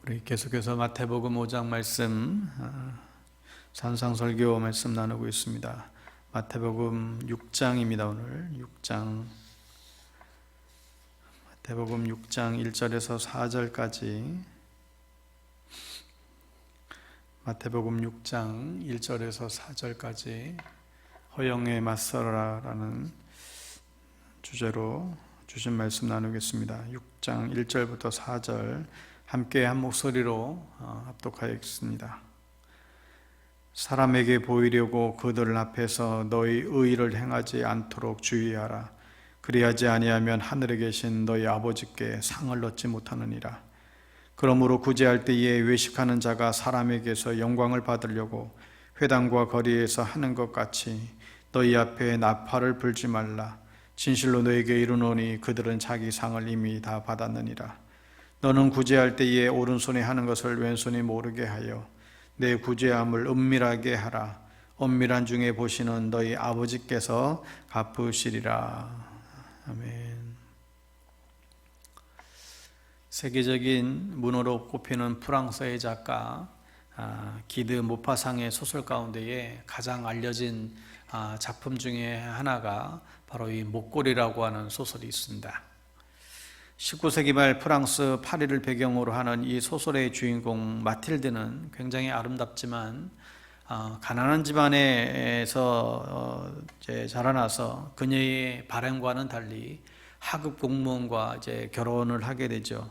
우리 계속해서 마태복음 5장 말씀 산상설교 말씀 나누고 있습니다. 마태복음 6장입니다. 오늘 6장 마태복음 6장 1절에서 4절까지 마태복음 6장 1절에서 4절까지 허영에 맞서라라는 주제로 주신 말씀 나누겠습니다. 6장 1절부터 4절 함께 한 목소리로 합독하였습니다. 사람에게 보이려고 그들 앞에서 너희 의의를 행하지 않도록 주의하라. 그리하지 아니하면 하늘에 계신 너희 아버지께 상을 얻지 못하느니라. 그러므로 구제할 때에 외식하는 자가 사람에게서 영광을 받으려고 회당과 거리에서 하는 것 같이 너희 앞에 나팔을 불지 말라. 진실로 너에게 이르노니 그들은 자기 상을 이미 다 받았느니라. 너는 구제할 때에 오른손이 하는 것을 왼손이 모르게 하여 내 구제함을 은밀하게 하라. 은밀한 중에 보시는 너희 아버지께서 갚으시리라. 아멘. 세계적인 문호로 꼽히는 프랑스의 작가 기드 모파상의 소설 가운데에 가장 알려진 작품 중에 하나가 바로 이 목걸이라고 하는 소설이 있습니다. 19세기 말 프랑스 파리를 배경으로 하는 이 소설의 주인공 마틸드는 굉장히 아름답지만 가난한 집안에서 자라나서 그녀의 바람과는 달리 하급 공무원과 결혼을 하게 되죠.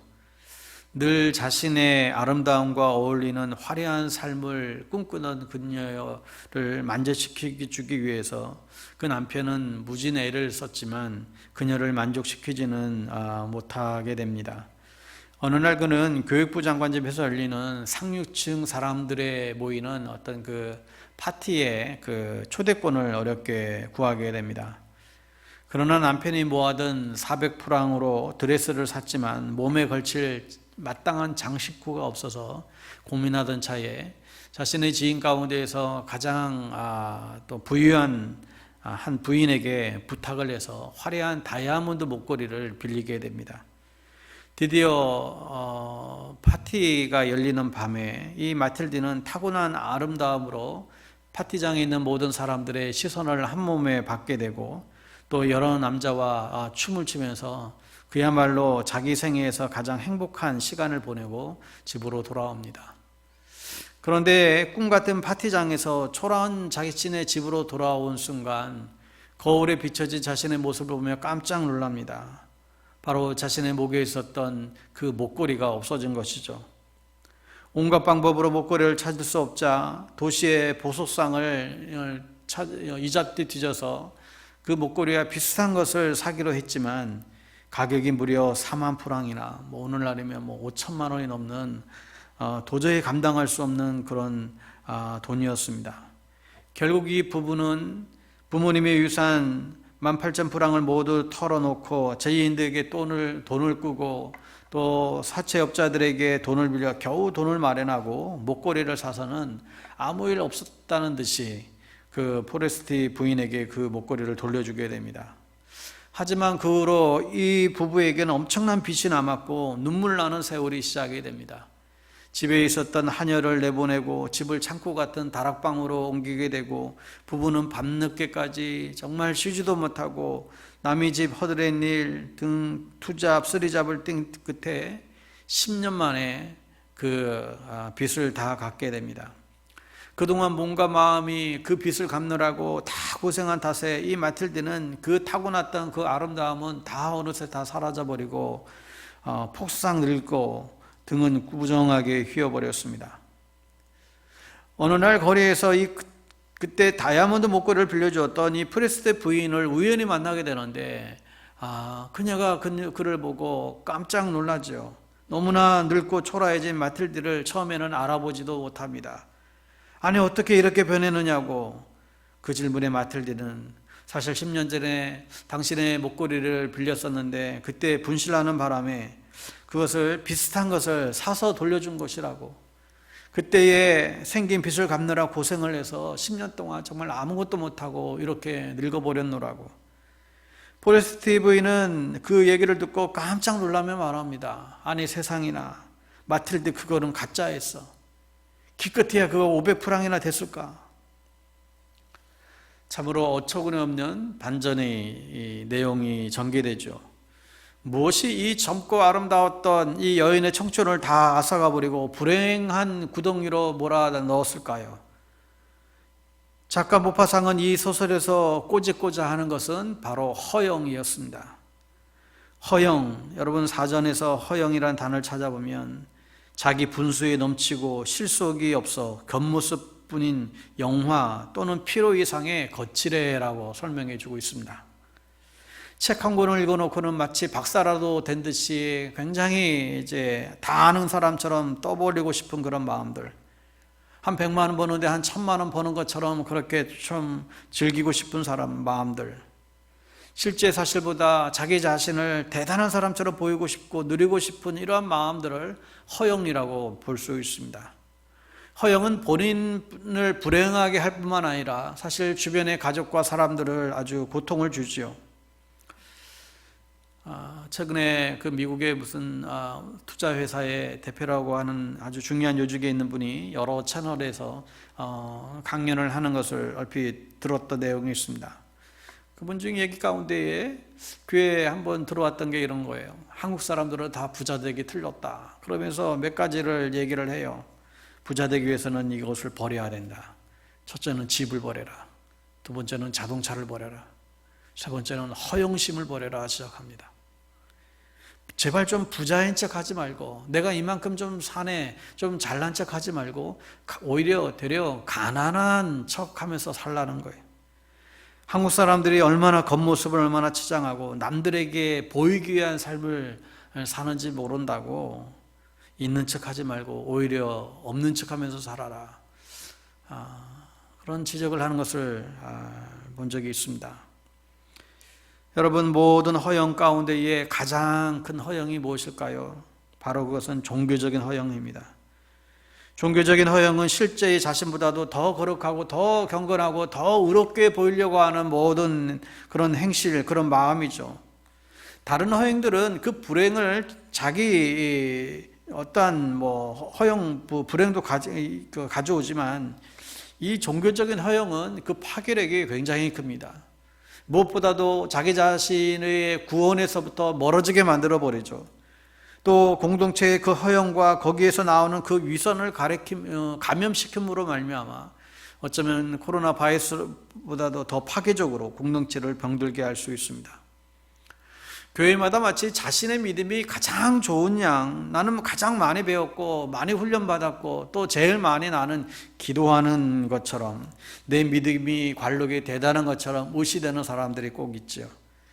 늘 자신의 아름다움과 어울리는 화려한 삶을 꿈꾸는 그녀를 만족시키기 위해서 그 남편은 무진 애를 썼지만 그녀를 만족시키지는 못하게 됩니다. 어느 날 그는 교육부 장관집에서 열리는 상류층 사람들의 모이는 어떤 그 파티에 그 초대권을 어렵게 구하게 됩니다. 그러나 남편이 모아둔 400프랑으로 드레스를 샀지만 몸에 걸칠 마땅한 장식구가 없어서 고민하던 차에 자신의 지인 가운데에서 가장 또 부유한 한 부인에게 부탁을 해서 화려한 다이아몬드 목걸이를 빌리게 됩니다. 드디어 파티가 열리는 밤에 이 마틸드는 타고난 아름다움으로 파티장에 있는 모든 사람들의 시선을 한 몸에 받게 되고 또 여러 남자와 춤을 추면서 그야말로 자기 생애에서 가장 행복한 시간을 보내고 집으로 돌아옵니다. 그런데 꿈같은 파티장에서 초라한 자신의 집으로 돌아온 순간 거울에 비춰진 자신의 모습을 보며 깜짝 놀랍니다. 바로 자신의 목에 있었던 그 목걸이가 없어진 것이죠. 온갖 방법으로 목걸이를 찾을 수 없자 도시의 보석상을 이잡듯 뒤져서 그 목걸이와 비슷한 것을 사기로 했지만 가격이 무려 4만 프랑이나 오늘날이면 5천만 원이 넘는 도저히 감당할 수 없는 그런 돈이었습니다. 결국 이 부부는 부모님의 유산 18,000프랑을 모두 털어놓고 지인들에게 돈을 꾸고 또 사채업자들에게 돈을 빌려 겨우 돈을 마련하고 목걸이를 사서는 아무 일 없었다는 듯이 그 포레스티 부인에게 그 목걸이를 돌려주게 됩니다. 하지만 그 후로 이 부부에게는 엄청난 빚이 남았고 눈물 나는 세월이 시작이 됩니다. 집에 있었던 하녀를 내보내고 집을 창고 같은 다락방으로 옮기게 되고 부부는 밤늦게까지 정말 쉬지도 못하고 남의 집 허드렛 일 등 투잡 쓰리잡을 뛴 끝에 10년 만에 그 빚을 다 갚게 됩니다. 그동안 몸과 마음이 그 빚을 갚느라고 다 고생한 탓에 이 마틸드는 그 타고났던 그 아름다움은 다 어느새 다 사라져버리고 폭삭 늙고 등은 꾸정하게 휘어버렸습니다. 어느 날 거리에서 그때 다이아몬드 목걸이를 빌려주었던 이 프레스테 부인을 우연히 만나게 되는데 그녀가 그를 보고 깜짝 놀라죠. 너무나 늙고 초라해진 마틸드를 처음에는 알아보지도 못합니다. 아니 어떻게 이렇게 변했느냐고 그 질문에 마틸드는 사실 10년 전에 당신의 목걸이를 빌렸었는데 그때 분실하는 바람에 그것을 비슷한 것을 사서 돌려준 것이라고, 그때에 생긴 빚을 갚느라 고생을 해서 10년 동안 정말 아무것도 못하고 이렇게 늙어버렸노라고. 포레스티 부인은 그 얘기를 듣고 깜짝 놀라며 말합니다. 아니 세상이나 마틸드 그거는 가짜였어. 기껏해야 그거 500프랑이나 됐을까? 참으로 어처구니 없는 반전의 이 내용이 전개되죠. 무엇이 이 젊고 아름다웠던 이 여인의 청춘을 다 앗아가 버리고 불행한 구덩이로 몰아넣었을까요? 작가 모파상은 이 소설에서 꼬집고자 하는 것은 바로 허영이었습니다. 허영, 여러분 사전에서 허영이라는 단어를 찾아보면 자기 분수에 넘치고 실속이 없어 겉모습뿐인 영화 또는 피로 이상의 거칠애라고 설명해 주고 있습니다. 책 한 권을 읽어놓고는 마치 박사라도 된 듯이 굉장히 이제 다 아는 사람처럼 떠벌리고 싶은 그런 마음들, 한 100만 원 버는데 한 1000만 원 버는 것처럼 그렇게 좀 즐기고 싶은 사람 마음들, 실제 사실보다 자기 자신을 대단한 사람처럼 보이고 싶고 누리고 싶은 이러한 마음들을 허영이라고 볼 수 있습니다. 허영은 본인을 불행하게 할 뿐만 아니라 사실 주변의 가족과 사람들을 아주 고통을 주지요. 최근에 그 미국의 무슨 투자회사의 대표라고 하는 아주 중요한 요직에 있는 분이 여러 채널에서 강연을 하는 것을 얼핏 들었던 내용이 있습니다. 그분 중 얘기 가운데에 교회에 한번 들어왔던 게 이런 거예요. 한국 사람들은 다 부자 되기 틀렸다. 그러면서 몇 가지를 얘기를 해요. 부자 되기 위해서는 이것을 버려야 된다. 첫째는 집을 버려라. 두 번째는 자동차를 버려라. 세 번째는 허영심을 버려라 시작합니다. 제발 좀 부자인 척 하지 말고, 내가 이만큼 좀 사네, 좀 잘난 척 하지 말고 오히려 되려 가난한 척 하면서 살라는 거예요. 한국 사람들이 얼마나 겉모습을 얼마나 치장하고 남들에게 보이기 위한 삶을 사는지 모른다고 있는 척 하지 말고 오히려 없는 척 하면서 살아라. 그런 지적을 하는 것을 본 적이 있습니다. 여러분, 모든 허영 가운데에 가장 큰 허영이 무엇일까요? 바로 그것은 종교적인 허영입니다. 종교적인 허영은 실제의 자신보다도 더 거룩하고 더 경건하고 더 의롭게 보이려고 하는 모든 그런 행실, 그런 마음이죠. 다른 허영들은 그 불행을 자기 어떠한 허영, 불행도 가져오지만 이 종교적인 허영은 그 파괴력이 굉장히 큽니다. 무엇보다도 자기 자신의 구원에서부터 멀어지게 만들어 버리죠. 또 공동체의 그 허영과 거기에서 나오는 그 위선을 감염시킴으로 말미암아 어쩌면 코로나 바이러스보다도 더 파괴적으로 공동체를 병들게 할 수 있습니다. 교회마다 마치 자신의 믿음이 가장 좋은 양, 나는 가장 많이 배웠고 많이 훈련받았고 또 제일 많이 나는 기도하는 것처럼 내 믿음이 관록이 대단한 것처럼 무시되는 사람들이 꼭 있죠.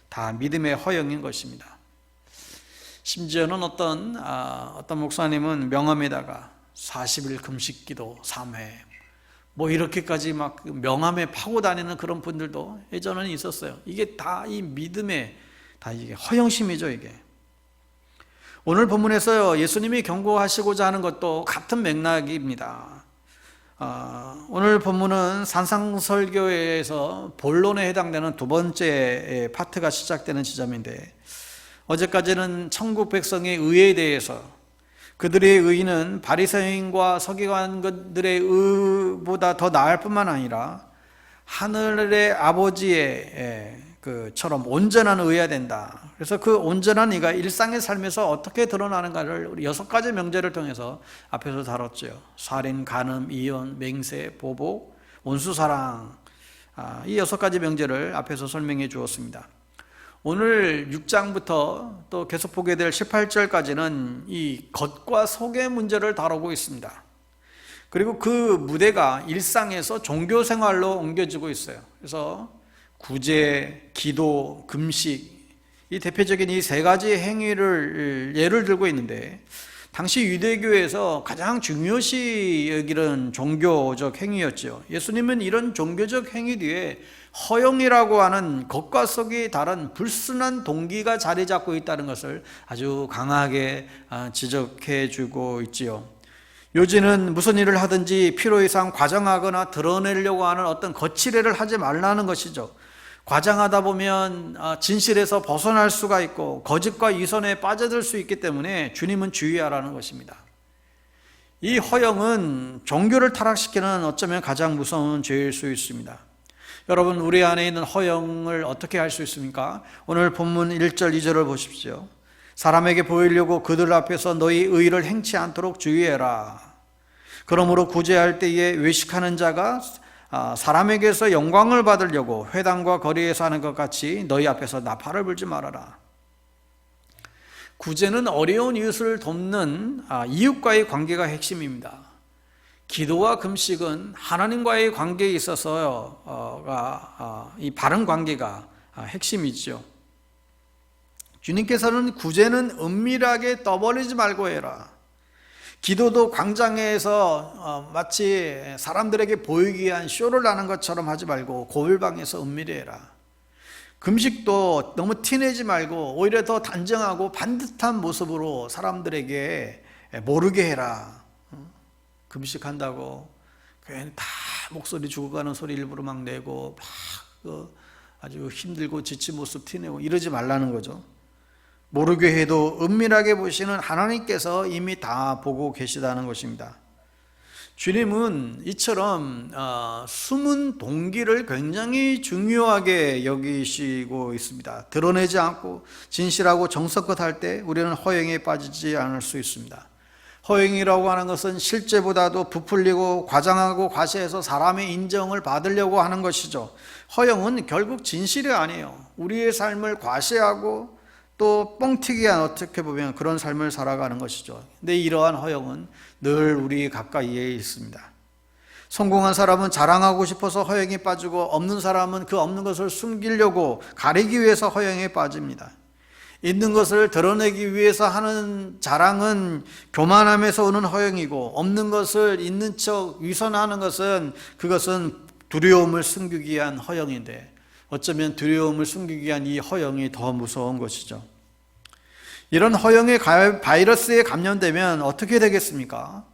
다 믿음의 허영인 것입니다. 심지어는 어떤 목사님은 명함에다가 40일 금식 기도 3회 이렇게까지 막 명함에 파고 다니는 그런 분들도 예전에는 있었어요. 이게 다 이 믿음의 다 이게 허영심이죠. 이게 오늘 본문에서 예수님이 경고하시고자 하는 것도 같은 맥락입니다. 오늘 본문은 산상설교에서 본론에 해당되는 두 번째 파트가 시작되는 지점인데, 어제까지는 천국 백성의 의에 대해서, 그들의 의는 바리새인과 서기관들의 의보다 더 나을 뿐만 아니라 하늘의 아버지의 처럼 온전한 의해야 된다. 그래서 그 온전한 의가 일상의 삶에서 어떻게 드러나는가를 우리 6가지 명제를 통해서 앞에서 다뤘죠. 살인, 간음, 이혼, 맹세, 보복, 원수사랑, 이 6가지 명제를 앞에서 설명해 주었습니다. 오늘 6장부터 또 계속 보게 될 18절까지는 이 겉과 속의 문제를 다루고 있습니다. 그리고 그 무대가 일상에서 종교 생활로 옮겨지고 있어요. 그래서 구제, 기도, 금식, 이 대표적인 이 3가지 행위를 예를 들고 있는데, 당시 유대교에서 가장 중요시 여기는 종교적 행위였죠. 예수님은 이런 종교적 행위 뒤에 허영이라고 하는 겉과 속이 다른 불순한 동기가 자리 잡고 있다는 것을 아주 강하게 지적해 주고 있지요. 요지는 무슨 일을 하든지 필요 이상 과장하거나 드러내려고 하는 어떤 거칠애를 하지 말라는 것이죠. 과장하다 보면 진실에서 벗어날 수가 있고 거짓과 위선에 빠져들 수 있기 때문에 주님은 주의하라는 것입니다. 이 허영은 종교를 타락시키는 어쩌면 가장 무서운 죄일 수 있습니다. 여러분, 우리 안에 있는 허영을 어떻게 할 수 있습니까? 오늘 본문 1절 2절을 보십시오. 사람에게 보이려고 그들 앞에서 너희 의를 행치 않도록 주의해라. 그러므로 구제할 때에 외식하는 자가 사람에게서 영광을 받으려고 회당과 거리에서 하는 것 같이 너희 앞에서 나팔을 불지 말아라. 구제는 어려운 이웃을 돕는 이웃과의 관계가 핵심입니다. 기도와 금식은 하나님과의 관계에 있어서가 이 바른 관계가 핵심이죠. 주님께서는 구제는 은밀하게 떠벌리지 말고 해라. 기도도 광장에서 마치 사람들에게 보이기 위한 쇼를 하는 것처럼 하지 말고 고을방에서 은밀히 해라. 금식도 너무 티내지 말고 오히려 더 단정하고 반듯한 모습으로 사람들에게 모르게 해라. 금식한다고 괜히 다 목소리 죽어가는 소리 일부러 막 내고 막 아주 힘들고 지친 모습 티내고 이러지 말라는 거죠. 모르게 해도 은밀하게 보시는 하나님께서 이미 다 보고 계시다는 것입니다. 주님은 이처럼 숨은 동기를 굉장히 중요하게 여기시고 있습니다. 드러내지 않고 진실하고 정성껏 할 때 우리는 허영에 빠지지 않을 수 있습니다. 허영이라고 하는 것은 실제보다도 부풀리고 과장하고 과시해서 사람의 인정을 받으려고 하는 것이죠. 허영은 결국 진실이 아니에요. 우리의 삶을 과시하고 또 뻥튀기한 어떻게 보면 그런 삶을 살아가는 것이죠. 근데 이러한 허영은 늘 우리 가까이에 있습니다. 성공한 사람은 자랑하고 싶어서 허영에 빠지고 없는 사람은 그 없는 것을 숨기려고 가리기 위해서 허영에 빠집니다. 있는 것을 드러내기 위해서 하는 자랑은 교만함에서 오는 허영이고 없는 것을 있는 척 위선하는 것은 그것은 두려움을 숨기기 위한 허영인데 어쩌면 두려움을 숨기기 위한 이 허영이 더 무서운 것이죠. 이런 허영의 바이러스에 감염되면 어떻게 되겠습니까?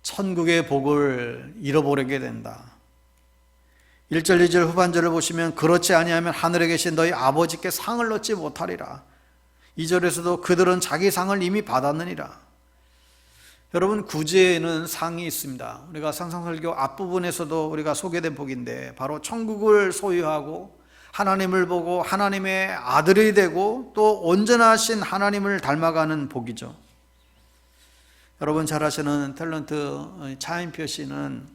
천국의 복을 잃어버리게 된다. 1절 2절 후반절을 보시면 그렇지 아니하면 하늘에 계신 너희 아버지께 상을 얻지 못하리라. 2절에서도 그들은 자기 상을 이미 받았느니라. 여러분, 구제에는 상이 있습니다. 우리가 상상설교 앞부분에서도 우리가 소개된 복인데 바로 천국을 소유하고 하나님을 보고 하나님의 아들이 되고 또 온전하신 하나님을 닮아가는 복이죠. 여러분 잘 아시는 탤런트 차인표 씨는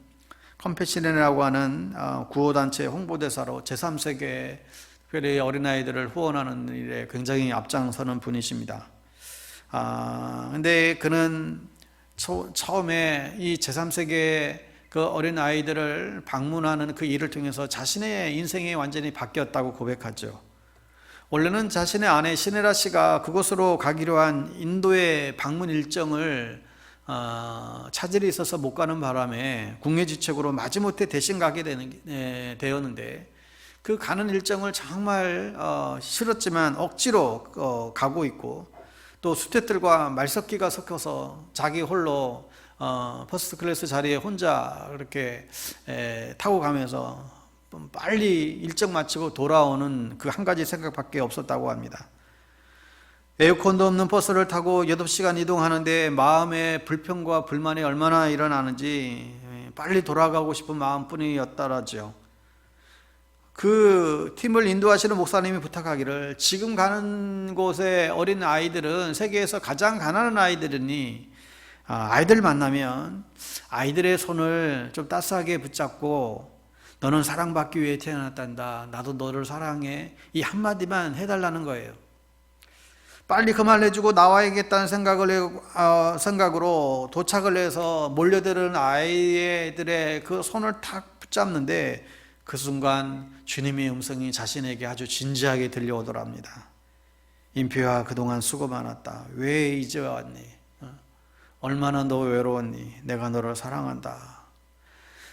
컴패션이라고 하는 구호단체 홍보대사로 제3세계 특별히 어린아이들을 후원하는 일에 굉장히 앞장서는 분이십니다. 근데 그는 처음에 이 제3세계 그 어린아이들을 방문하는 그 일을 통해서 자신의 인생이 완전히 바뀌었다고 고백하죠. 원래는 자신의 아내 시네라 씨가 그곳으로 가기로 한 인도의 방문 일정을 차질이 있어서 못 가는 바람에 국내지책으로 마지못해 대신 가게 되었는데 그 가는 일정을 정말 싫었지만 억지로 가고 있고 또 수태들과 말섞기가 섞여서 자기 홀로 퍼스트 클래스 자리에 혼자 이렇게 타고 가면서 빨리 일정 마치고 돌아오는 그 한 가지 생각밖에 없었다고 합니다. 에어컨도 없는 버스를 타고 8시간 이동하는데 마음의 불평과 불만이 얼마나 일어나는지 빨리 돌아가고 싶은 마음뿐이었다라죠. 그 팀을 인도하시는 목사님이 부탁하기를 지금 가는 곳의 어린 아이들은 세계에서 가장 가난한 아이들이니 아이들 만나면 아이들의 손을 좀 따스하게 붙잡고 너는 사랑받기 위해 태어났단다. 나도 너를 사랑해. 이 한마디만 해달라는 거예요. 빨리 그 말 해주고 나와야겠다는 생각으로 도착을 해서 몰려드는 아이들의 그 손을 탁 붙잡는데 그 순간 주님의 음성이 자신에게 아주 진지하게 들려오더랍니다. 인표야, 그동안 수고 많았다. 왜 이제 왔니? 얼마나 너 외로웠니? 내가 너를 사랑한다.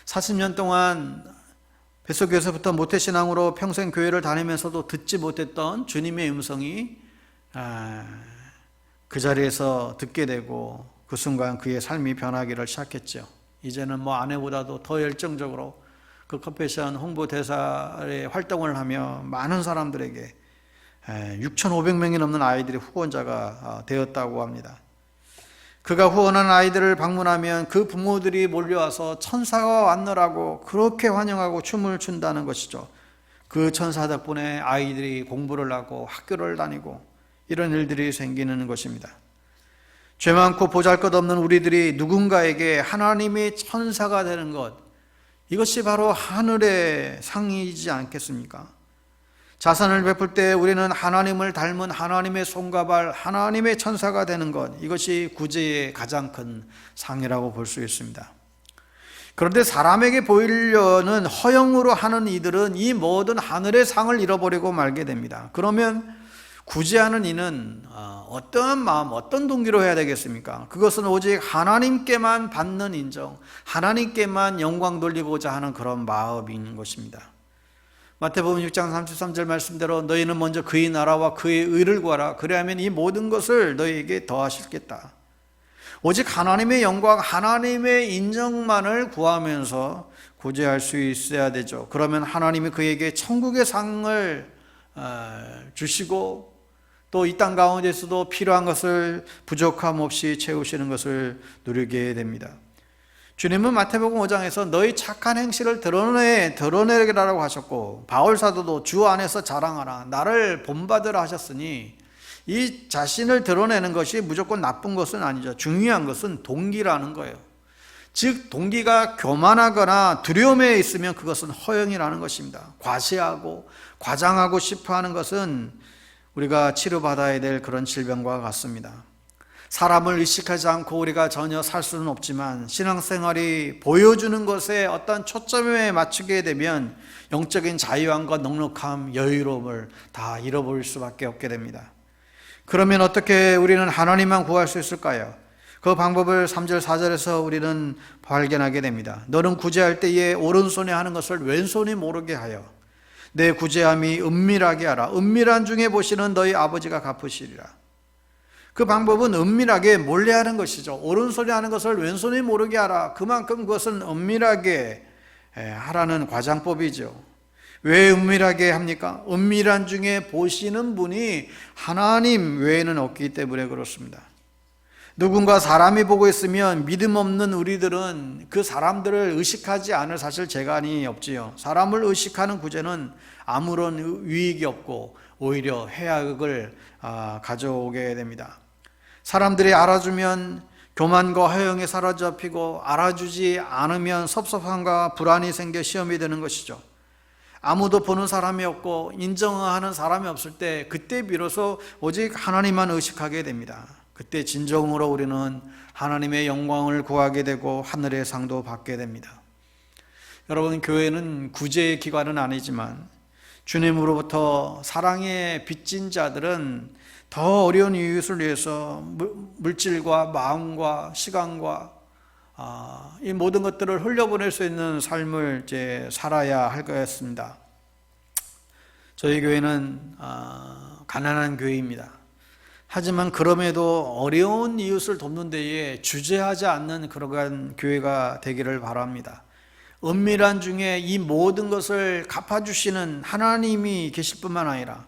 40년 동안 뱃속에서부터 모태신앙으로 평생 교회를 다니면서도 듣지 못했던 주님의 음성이 그 자리에서 듣게 되고 그 순간 그의 삶이 변하기를 시작했죠. 이제는 아내보다도 더 열정적으로 그 컴패션 홍보대사의 활동을 하며 많은 사람들에게 6,500명이 넘는 아이들이 후원자가 되었다고 합니다. 그가 후원한 아이들을 방문하면 그 부모들이 몰려와서 천사가 왔노라고 그렇게 환영하고 춤을 춘다는 것이죠. 그 천사 덕분에 아이들이 공부를 하고 학교를 다니고 이런 일들이 생기는 것입니다. 죄 많고 보잘것없는 우리들이 누군가에게 하나님의 천사가 되는 것, 이것이 바로 하늘의 상이지 않겠습니까? 자선을 베풀 때 우리는 하나님을 닮은 하나님의 손과 발, 하나님의 천사가 되는 것, 이것이 구제의 가장 큰 상이라고 볼 수 있습니다. 그런데 사람에게 보이려는 허영으로 하는 이들은 이 모든 하늘의 상을 잃어버리고 말게 됩니다. 그러면 구제하는 이는 어떤 마음, 어떤 동기로 해야 되겠습니까? 그것은 오직 하나님께만 받는 인정, 하나님께만 영광 돌리고자 하는 그런 마음인 것입니다. 마태복음 6장 33절 말씀대로 너희는 먼저 그의 나라와 그의 의를 구하라. 그리하면 이 모든 것을 너희에게 더하시겠다. 오직 하나님의 영광, 하나님의 인정만을 구하면서 구제할 수 있어야 되죠. 그러면 하나님이 그에게 천국의 상을 주시고 또 이 땅 가운데서도 필요한 것을 부족함 없이 채우시는 것을 누리게 됩니다. 주님은 마태복음 5장에서 너희 착한 행실을 드러내라고 하셨고, 바울 사도도 주 안에서 자랑하라, 나를 본받으라 하셨으니 이 자신을 드러내는 것이 무조건 나쁜 것은 아니죠. 중요한 것은 동기라는 거예요. 즉 동기가 교만하거나 두려움에 있으면 그것은 허영이라는 것입니다. 과시하고 과장하고 싶어하는 것은 우리가 치료받아야 될 그런 질병과 같습니다. 사람을 의식하지 않고 우리가 전혀 살 수는 없지만 신앙생활이 보여주는 것에 어떤 초점에 맞추게 되면 영적인 자유함과 넉넉함, 여유로움을 다 잃어버릴 수밖에 없게 됩니다. 그러면 어떻게 우리는 하나님만 구할 수 있을까요? 그 방법을 3절 4절에서 우리는 발견하게 됩니다. 너는 구제할 때에 오른손에 하는 것을 왼손이 모르게 하여 내 구제함이 은밀하게 하라. 은밀한 중에 보시는 너희 아버지가 갚으시리라. 그 방법은 은밀하게 몰래 하는 것이죠. 오른손이 하는 것을 왼손이 모르게 하라. 그만큼 그것은 은밀하게 하라는 과장법이죠. 왜 은밀하게 합니까? 은밀한 중에 보시는 분이 하나님 외에는 없기 때문에 그렇습니다. 누군가 사람이 보고 있으면 믿음 없는 우리들은 그 사람들을 의식하지 않을 사실 재간이 없지요. 사람을 의식하는 구제는 아무런 유익이 없고 오히려 해악을 가져오게 됩니다. 사람들이 알아주면 교만과 허영이 사로잡히고 알아주지 않으면 섭섭함과 불안이 생겨 시험이 되는 것이죠. 아무도 보는 사람이 없고 인정하는 사람이 없을 때 그때 비로소 오직 하나님만 의식하게 됩니다. 그때 진정으로 우리는 하나님의 영광을 구하게 되고 하늘의 상도 받게 됩니다. 여러분, 교회는 구제의 기관은 아니지만 주님으로부터 사랑에 빚진 자들은 더 어려운 이웃을 위해서 물질과 마음과 시간과 이 모든 것들을 흘려보낼 수 있는 삶을 이제 살아야 할 것같습니다. 저희 교회는 가난한 교회입니다. 하지만 그럼에도 어려운 이웃을 돕는 데에 주저하지 않는 그러한 교회가 되기를 바랍니다. 은밀한 중에 이 모든 것을 갚아주시는 하나님이 계실 뿐만 아니라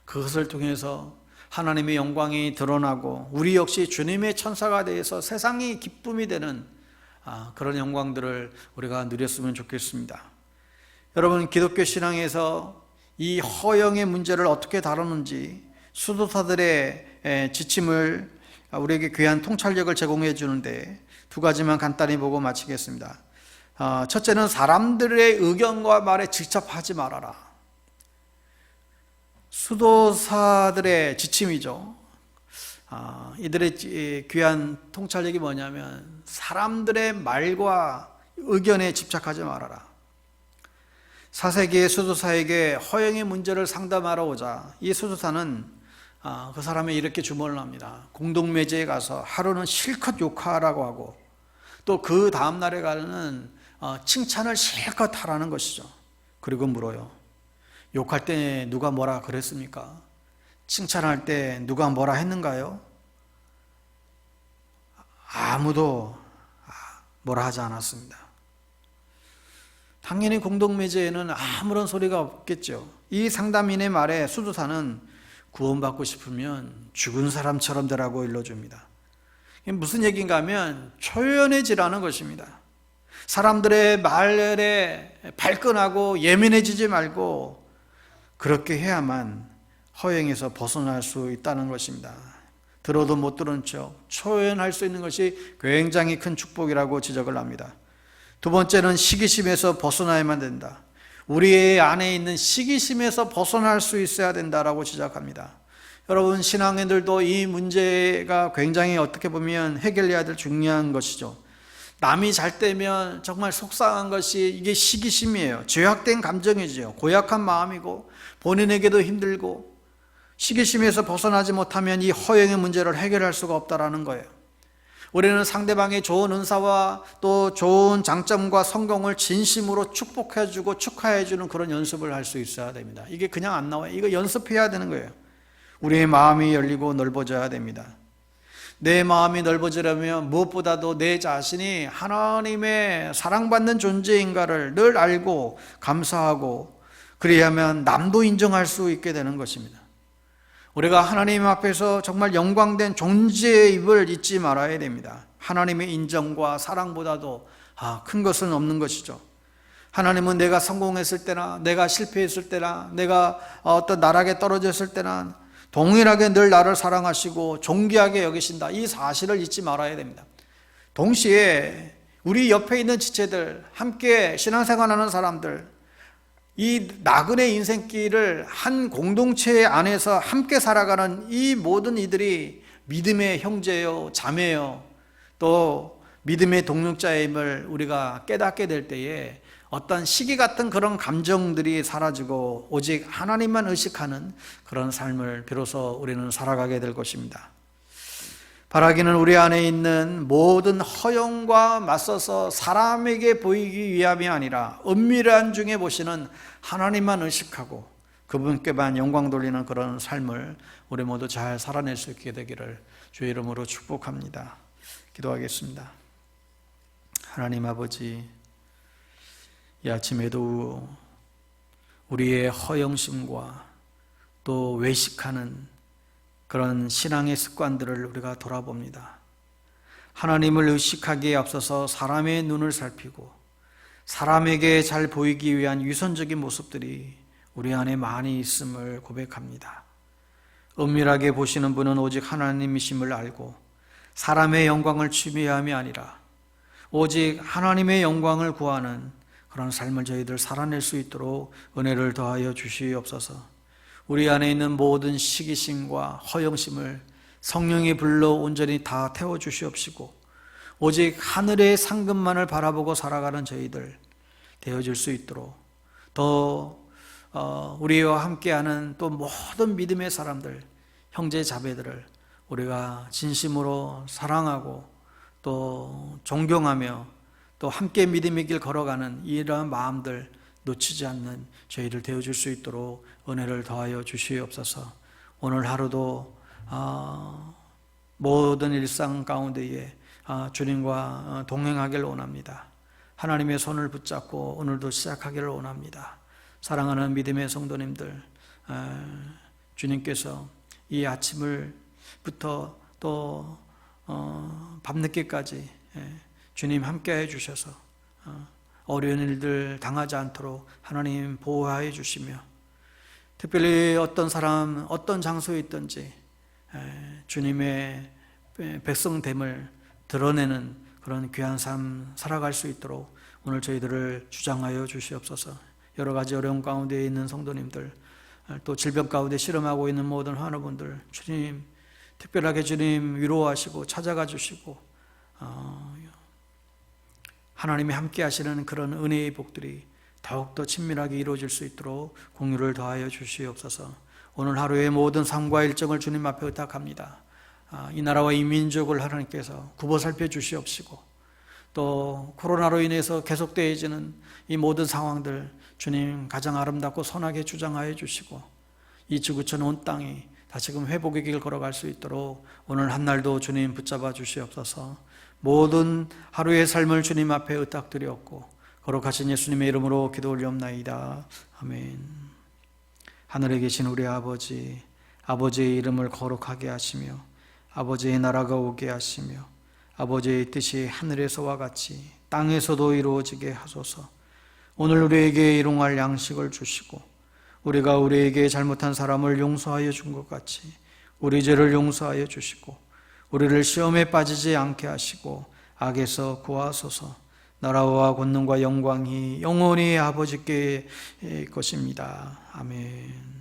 그것을 통해서 하나님의 영광이 드러나고 우리 역시 주님의 천사가 되어서 세상이 기쁨이 되는 그런 영광들을 우리가 누렸으면 좋겠습니다. 여러분, 기독교 신앙에서 이 허영의 문제를 어떻게 다루는지 수도사들의 지침을 우리에게 귀한 통찰력을 제공해 주는데 두 가지만 간단히 보고 마치겠습니다. 첫째는 사람들의 의견과 말에 직접 하지 말아라. 수도사들의 지침이죠. 이들의 귀한 통찰력이 뭐냐면 사람들의 말과 의견에 집착하지 말아라. 4세기의 수도사에게 허영의 문제를 상담하러 오자 이 수도사는 그 사람이 이렇게 주문을 합니다. 공동매제에 가서 하루는 실컷 욕하라고 하고 또 그 다음날에 가는 칭찬을 실컷 하라는 것이죠. 그리고 물어요. 욕할 때 누가 뭐라 그랬습니까? 칭찬할 때 누가 뭐라 했는가요? 아무도 뭐라 하지 않았습니다. 당연히 공동매제에는 아무런 소리가 없겠죠. 이 상담인의 말에 수도사는 구원받고 싶으면 죽은 사람처럼 되라고 일러줍니다. 이게 무슨 얘기인가 하면 초연해지라는 것입니다. 사람들의 말에 발끈하고 예민해지지 말고 그렇게 해야만 허영에서 벗어날 수 있다는 것입니다. 들어도 못 들은 척 초연할 수 있는 것이 굉장히 큰 축복이라고 지적을 합니다. 두 번째는 시기심에서 벗어나야만 된다. 우리 안에 있는 시기심에서 벗어날 수 있어야 된다라고 지적합니다. 여러분, 신앙인들도 이 문제가 굉장히 어떻게 보면 해결해야 될 중요한 것이죠. 남이 잘 되면 정말 속상한 것이 이게 시기심이에요. 죄악된 감정이죠. 고약한 마음이고 본인에게도 힘들고 시기심에서 벗어나지 못하면 이 허영의 문제를 해결할 수가 없다라는 거예요. 우리는 상대방의 좋은 은사와 또 좋은 장점과 성공을 진심으로 축복해주고 축하해주는 그런 연습을 할 수 있어야 됩니다. 이게 그냥 안 나와요. 이거 연습해야 되는 거예요. 우리의 마음이 열리고 넓어져야 됩니다. 내 마음이 넓어지려면 무엇보다도 내 자신이 하나님의 사랑받는 존재인가를 늘 알고 감사하고 그래야만 남도 인정할 수 있게 되는 것입니다. 우리가 하나님 앞에서 정말 영광된 존재의 입을 잊지 말아야 됩니다. 하나님의 인정과 사랑보다도 큰 것은 없는 것이죠. 하나님은 내가 성공했을 때나 내가 실패했을 때나 내가 어떤 나락에 떨어졌을 때나 동일하게 늘 나를 사랑하시고 존귀하게 여기신다. 이 사실을 잊지 말아야 됩니다. 동시에 우리 옆에 있는 지체들, 함께 신앙생활하는 사람들, 이 나그네 인생길을 한 공동체 안에서 함께 살아가는 이 모든 이들이 믿음의 형제요, 자매요, 또 믿음의 동력자임을 우리가 깨닫게 될 때에 어떤 시기 같은 그런 감정들이 사라지고 오직 하나님만 의식하는 그런 삶을 비로소 우리는 살아가게 될 것입니다. 바라기는 우리 안에 있는 모든 허영과 맞서서 사람에게 보이기 위함이 아니라 은밀한 중에 보시는 하나님만 의식하고 그분께만 영광 돌리는 그런 삶을 우리 모두 잘 살아낼 수 있게 되기를 주의 이름으로 축복합니다. 기도하겠습니다. 하나님 아버지, 이 아침에도 우리의 허영심과 또 외식하는 그런 신앙의 습관들을 우리가 돌아봅니다. 하나님을 의식하기에 앞서서 사람의 눈을 살피고 사람에게 잘 보이기 위한 위선적인 모습들이 우리 안에 많이 있음을 고백합니다. 은밀하게 보시는 분은 오직 하나님이심을 알고 사람의 영광을 취미함이 아니라 오직 하나님의 영광을 구하는 그런 삶을 저희들 살아낼 수 있도록 은혜를 더하여 주시옵소서. 우리 안에 있는 모든 시기심과 허영심을 성령이 불러 온전히 다 태워주시옵시고 오직 하늘의 상급만을 바라보고 살아가는 저희들 되어질 수 있도록 더 우리와 함께하는 또 모든 믿음의 사람들, 형제 자매들을 우리가 진심으로 사랑하고 또 존경하며 또 함께 믿음의 길 걸어가는 이러한 마음들 놓치지 않는 저희를 되어줄 수 있도록 은혜를 더하여 주시옵소서. 오늘 하루도 모든 일상 가운데에 주님과 동행하기를 원합니다. 하나님의 손을 붙잡고 오늘도 시작하기를 원합니다. 사랑하는 믿음의 성도님들, 주님께서 이 아침을부터 또 밤늦게까지 주님 함께해 주셔서 어려운 일들 당하지 않도록 하나님 보호하여 주시며 특별히 어떤 사람 어떤 장소에 있든지 주님의 백성됨을 드러내는 그런 귀한 삶 살아갈 수 있도록 오늘 저희들을 주장하여 주시옵소서. 여러 가지 어려움 가운데 있는 성도님들, 또 질병 가운데 실험하고 있는 모든 환우분들, 주님 특별하게 주님 위로하시고 찾아가 주시고 하나님이 함께 하시는 그런 은혜의 복들이 더욱더 친밀하게 이루어질 수 있도록 공유를 더하여 주시옵소서. 오늘 하루의 모든 삶과 일정을 주님 앞에 의탁합니다. 이 나라와 이 민족을 하나님께서 굽어 살펴 주시옵시고 또 코로나로 인해서 계속되어지는 이 모든 상황들 주님 가장 아름답고 선하게 주장하여 주시고 이 지구촌 온 땅이 다시금 회복의 길 걸어갈 수 있도록 오늘 한날도 주님 붙잡아 주시옵소서. 모든 하루의 삶을 주님 앞에 의탁드렸고 거룩하신 예수님의 이름으로 기도 올리옵나이다. 아멘. 하늘에 계신 우리 아버지, 아버지의 이름을 거룩하게 하시며 아버지의 나라가 오게 하시며 아버지의 뜻이 하늘에서와 같이 땅에서도 이루어지게 하소서. 오늘 우리에게 일용할 양식을 주시고 우리가 우리에게 잘못한 사람을 용서하여 준 것 같이 우리 죄를 용서하여 주시고 우리를 시험에 빠지지 않게 하시고 악에서 구하소서. 나라와 권능과 영광이 영원히 아버지께 것입니다. 아멘.